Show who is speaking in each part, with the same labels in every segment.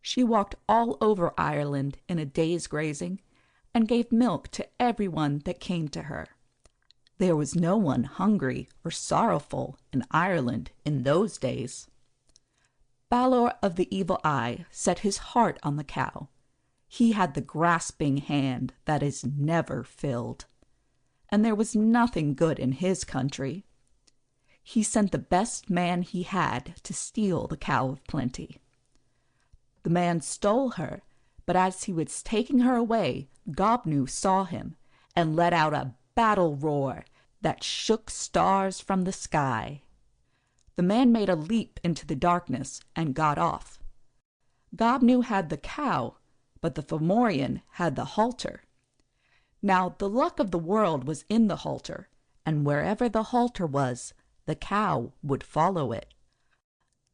Speaker 1: She walked all over Ireland in a day's grazing, and gave milk to everyone that came to her. There was no one hungry or sorrowful in Ireland in those days. Ballor of the Evil Eye set his heart on the cow. He had the grasping hand that is never filled, and there was nothing good in his country. He sent the best man he had to steal the cow of plenty. The man stole her, but as he was taking her away, Gopnu saw him and let out a battle roar that shook stars from the sky. The man made a leap into the darkness and got off. Gopnu had the cow, but the Fomorian had the halter. Now the luck of the world was in the halter, and wherever the halter was, the cow would follow it.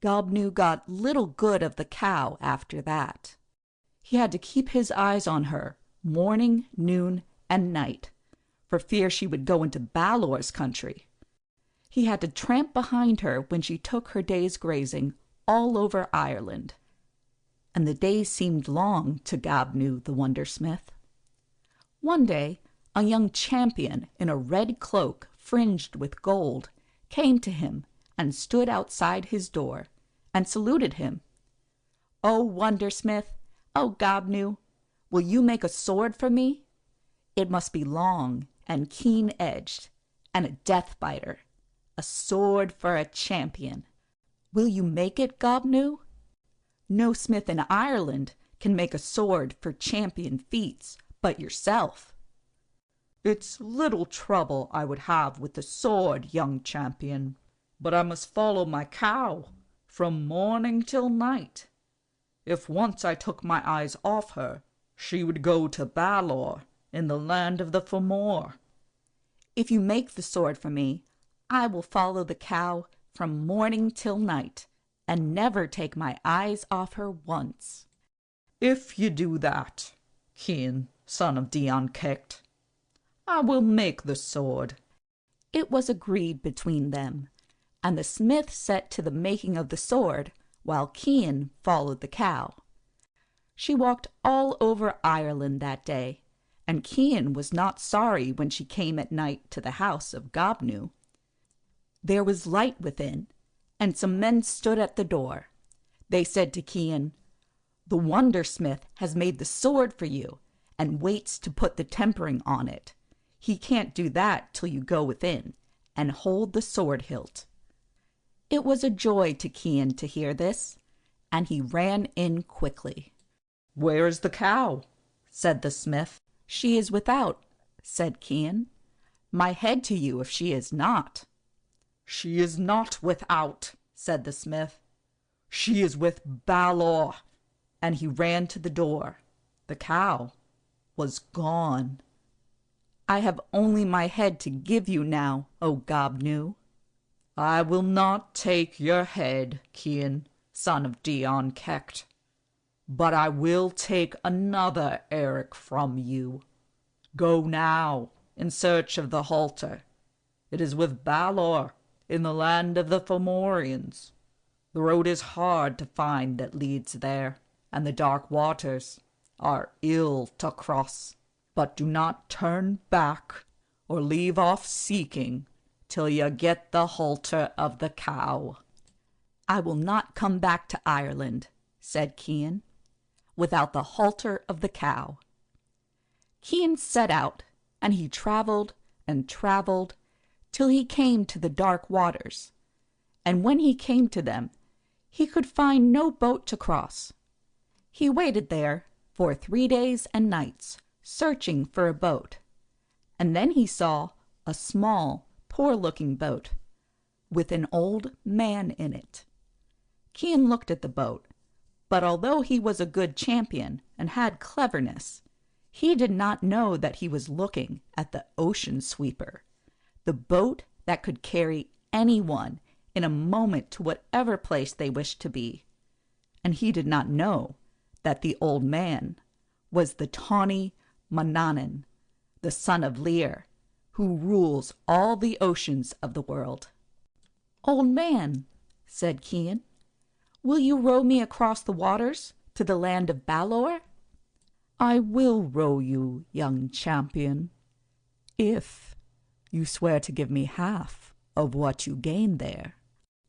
Speaker 1: Gopnu got little good of the cow after that. He had to keep his eyes on her morning, noon, and night, for fear she would go into Ballor's country. He had to tramp behind her when she took her day's grazing all over Ireland. And the days seemed long to Gopnu the Wondersmith. One day, a young champion in a red cloak fringed with gold came to him and stood outside his door and saluted him. "O Wondersmith, O Gopnu, will you make a sword for me? It must be long and keen-edged and a death-biter, a sword for a champion. Will you make it, Gopnu? No smith in Ireland can make a sword for champion feats but yourself." "It's little trouble I would have with the sword, young champion, but I must follow my cow from morning till night. If once I took my eyes off her, she would go to Ballor in the land of the Fomor." "If you make the sword for me, I will follow the cow from morning till night, and never take my eyes off her once."
Speaker 2: "If you do that, Cian, son of enchanted, I will make the sword."
Speaker 1: It was agreed between them, and the smith set to the making of the sword, while Cian followed the cow. She walked all over Ireland that day, and Cian was not sorry when she came at night to the house of Gopnu. There was light within, and some men stood at the door. They said to Cian, "The Wondersmith has made the sword for you, and waits to put the tempering on it. He can't do that till you go within, and hold the sword hilt." It was a joy to Cian to hear this, and he ran in quickly.
Speaker 2: "Where is the cow?"
Speaker 1: said the smith. "She is without," said Cian. "My head to you if she is not."
Speaker 2: "She is not without," said the smith. "She is with Ballor."
Speaker 1: And he ran to the door. The cow was gone. "I have only my head to give you now, O Gopnu."
Speaker 2: "I will not take your head, Cian, son of enchanted, but I will take another Eric from you. Go now in search of the halter. It is with Ballor in the land of the Fomorians. The road is hard to find that leads there, and the dark waters are ill to cross. But do not turn back or leave off seeking till you get the halter of the cow."
Speaker 1: "I will not come back to Ireland," said Cian, "without the halter of the cow." Cian set out, and he travelled and travelled till he came to the dark waters, and when he came to them, he could find no boat to cross. He waited there for 3 days and nights, searching for a boat, and then he saw a small, poor-looking boat with an old man in it. Cian looked at the boat, but although he was a good champion and had cleverness, he did not know that he was looking at the ocean sweeper, the boat that could carry anyone in a moment to whatever place they wished to be. And he did not know that the old man was the tawny Mananan, the son of Lear, who rules all the oceans of the world. "Old man," said Cian, "will you row me across the waters To the land of Ballor? I will row you, young champion, if you swear to give me half of what you gain there.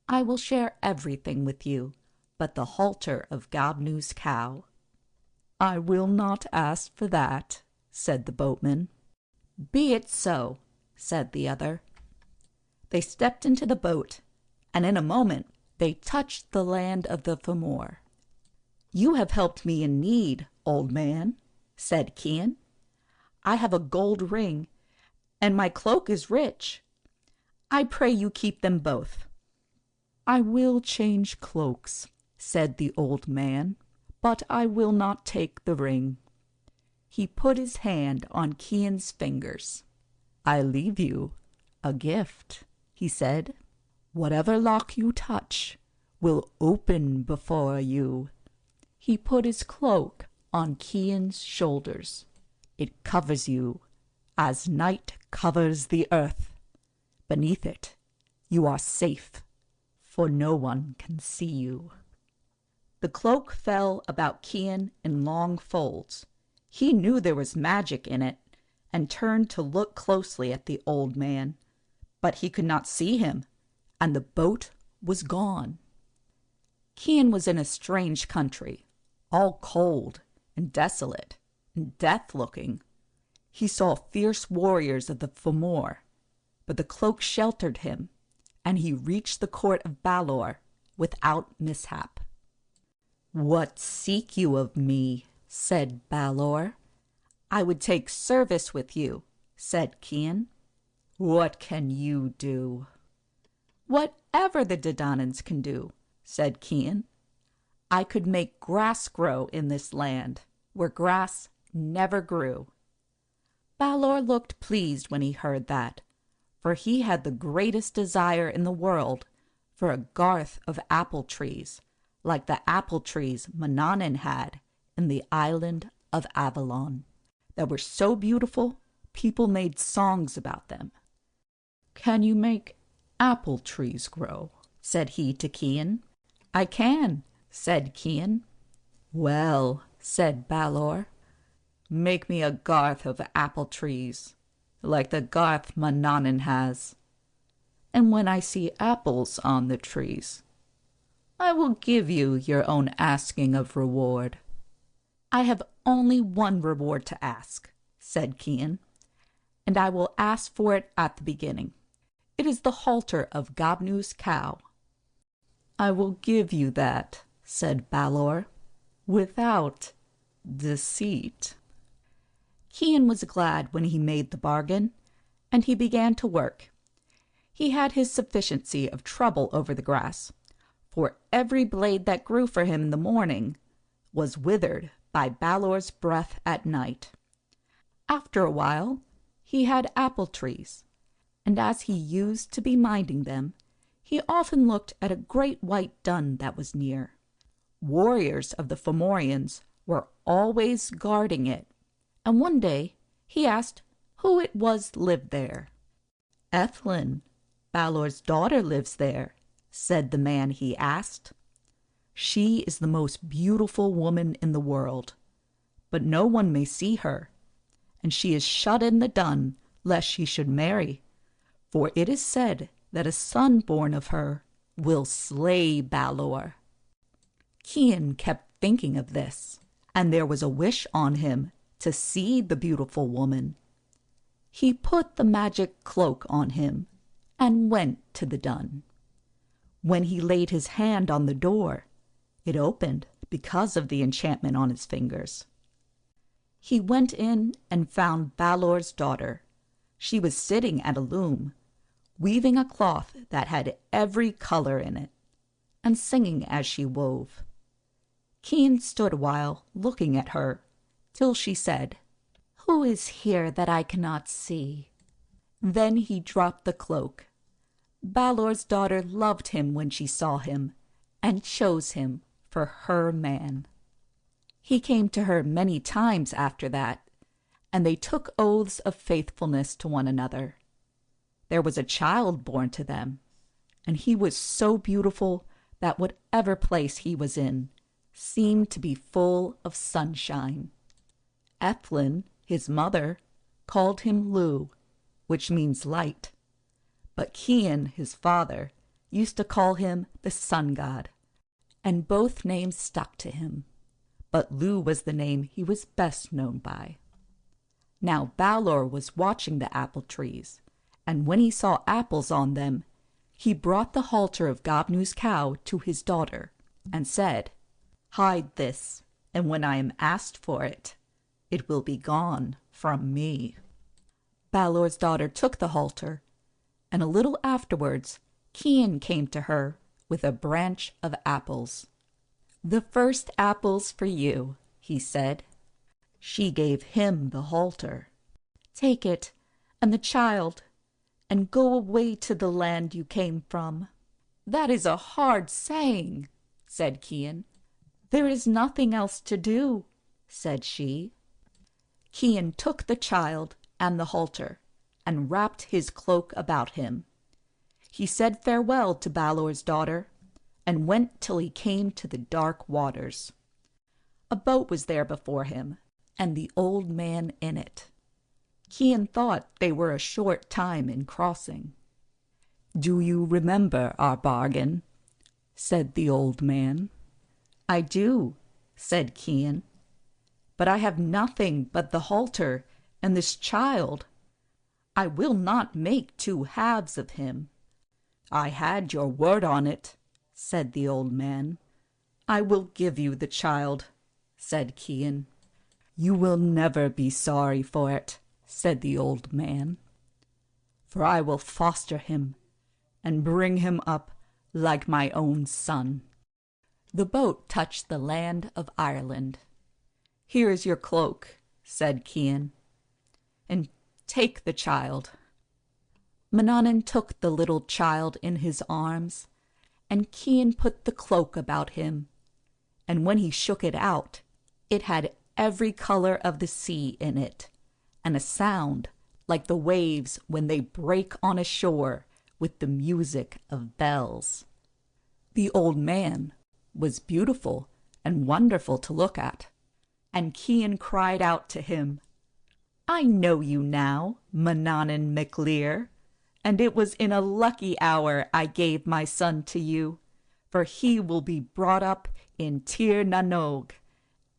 Speaker 1: I will share everything with you, but the halter of Gopnu's cow. I will not ask for that, said the boatman. Be it so, said the other. They stepped into the boat, and in a moment they touched the land of the Fomor. You have helped me in need, old man, said Cian. I have a gold ring, and my cloak is rich. I pray you keep them both. I will change cloaks, said the old man, but I will not take the ring. He put his hand on Cian's fingers. I leave you a gift, he said. Whatever lock you touch will open before you. He put his cloak on Cian's shoulders. It covers you as night covers the earth. Beneath it, you are safe, for no one can see you. The cloak fell about Cian in long folds. He knew there was magic in it, and turned to look closely at the old man. But he could not see him, and the boat was gone. Cian was in a strange country, all cold and desolate and death-looking. He saw fierce warriors of the Fomor, but the cloak sheltered him, and he reached the court of Ballor without mishap. What seek you of me? Said Ballor. I would take service with you, said Cian. What can you do? Whatever the Dadanans can do, said Cian. I could make grass grow in this land, where grass never grew. Ballor looked pleased when he heard that, for he had the greatest desire in the world for a garth of apple trees, like the apple trees Mananan had in the island of Avalon, that were so beautiful people made songs about them. Can you make apple trees grow? Said he to Cian. I can, said Cian. Well, said Ballor, make me a garth of apple trees, like the garth Mananan has. And when I see apples on the trees, I will give you your own asking of reward. I have only one reward to ask, said Cian, and I will ask for it at the beginning. It is the halter of Gopnu's cow. I will give you that, said Ballor, without deceit. Cian was glad when he made the bargain, and he began to work. He had his sufficiency of trouble over the grass, for every blade that grew for him in the morning was withered by Ballor's breath at night. After a while, he had apple trees, and as he used to be minding them, he often looked at a great white dun that was near. Warriors of the Fomorians were always guarding it, and one day he asked who it was lived there. Ethlyn, Ballor's daughter, lives there, said the man he asked. She is the most beautiful woman in the world, but no one may see her, and she is shut in the dun lest she should marry, for it is said that a son born of her will slay Ballor. Cian kept thinking of this, and there was a wish on him to see the beautiful woman. He put the magic cloak on him and went to the dun. When he laid his hand on the door, it opened because of the enchantment on his fingers. He went in and found Ballor's daughter. She was sitting at a loom, weaving a cloth that had every color in it, and singing as she wove. Cian stood a while looking at her, till she said, Who is here that I cannot see? Then he dropped the cloak. Ballor's daughter loved him when she saw him, and chose him for her man. He came to her many times after that, and they took oaths of faithfulness to one another. There was a child born to them, and he was so beautiful that whatever place he was in, seemed to be full of sunshine. Ethlyn, his mother, called him Lugh, which means light, but Cian, his father, used to call him the sun god, and both names stuck to him, but Lugh was the name he was best known by. Now Ballor was watching the apple trees, and when he saw apples on them, he brought the halter of Gopnu's cow to his daughter, and said, "Hide this, and when I am asked for it, it will be gone from me." Ballor's daughter took the halter, and a little afterwards Cian came to her with a branch of apples. "The first apples for you," he said. She gave him the halter. "Take it, and the child, and go away to the land you came from." "That is a hard saying," said Cian. "There is nothing else to do," said she. Cian took the child and the halter, and wrapped his cloak about him. He said farewell to Ballor's daughter, and went till he came to the dark waters. A boat was there before him, and the old man in it. Cian thought they were a short time in crossing. "Do you remember our bargain?" said the old man. "I do," said Cian, "but I have nothing but the halter and this child. I will not make two halves of him." "I had your word on it," said the old man. "I will give you the child," said Cian. "You will never be sorry for it," said the old man, "for I will foster him and bring him up like my own son." The boat touched the land of Ireland. "Here is your cloak," said Cian, "and take the child." Mananan took the little child in his arms, and Cian put the cloak about him, and when he shook it out, it had every color of the sea in it, and a sound like the waves when they break on a shore with the music of bells. The old man was beautiful and wonderful to look at, and Cian cried out to him, "I know you now, Mananan MacLear, and it was in a lucky hour I gave my son to you, for he will be brought up in Tir na nog,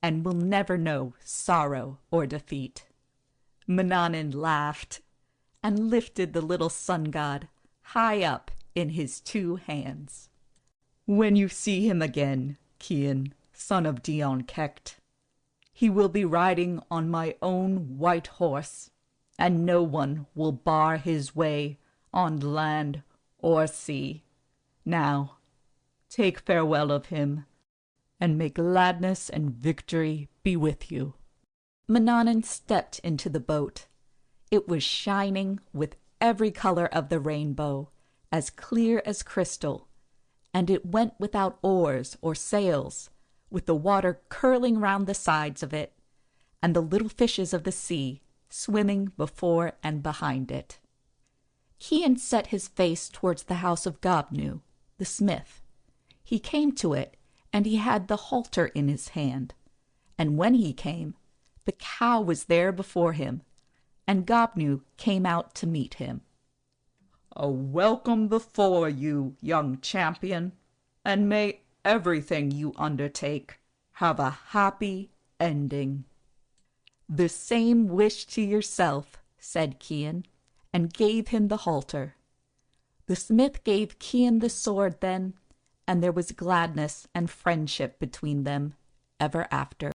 Speaker 1: and will never know sorrow or defeat." Mananan laughed, and lifted the little sun god high up in his two hands. "When you see him again, Cian, son of Dion Cecht, he will be riding on my own white horse, and no one will bar his way on land or sea. Now, take farewell of him, and may gladness and victory be with you." Mananan stepped into the boat. It was shining with every color of the rainbow, as clear as crystal, and it went without oars or sails, with the water curling round the sides of it, and the little fishes of the sea swimming before and behind it. Cian set his face towards the house of Gopnu, the smith. He came to it, and he had the halter in his hand, and when he came, the cow was there before him, and Gopnu came out to meet him. "A welcome before you, young champion, and may everything you undertake have a happy ending." "The same wish to yourself," said Cian, and gave him the halter. The smith gave Cian the sword then, and there was gladness and friendship between them ever after.